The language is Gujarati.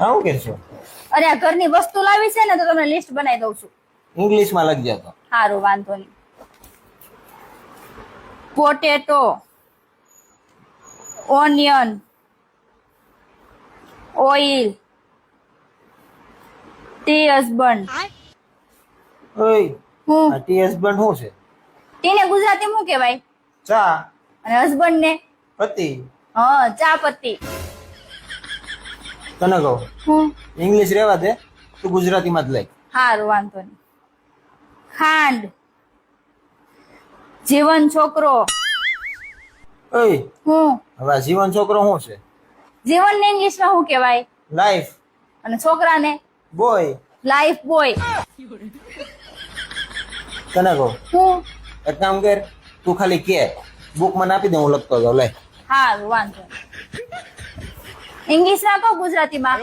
આવું કે છો? અરે આ ઘરની વસ્તુ લાવી છે ને તો તમને લિસ્ટ બનાવી દઉં છું. ઇંગ્લિશ માં લખી જતો. સારું, વાંધો નહીં. Potato, onion, oil, T husband. ઓય, હું આ ટી હસબન્ડ શું છે? ટીને ગુજરાતી શું કહેવાય? ચા અને હસબન્ડ ને? પતિ. હા, ચા પત્તી. તને કહું હું ઇંગ્લિશ રેવા દે, તું ગુજરાતી માં જ લખ. સારું, વાંધો નહીં. ખાંડ, જીવન છોકરો. ઓય, હું હવે આ જીવન છોકરો શું છે? જીવન ને ઇંગ્લિશમાં શું કહેવાય? લાઈફ અને છોકરાને? બોય. Life boy. તને કહું હું એક કામ કર, તું ખાલી કે બુક મને આપી દે, હું લખતો જાઉં. લે. સારું, વાંધો નહીં. ઇંગ્લિશમાં કહો ગુજરાતીમાં?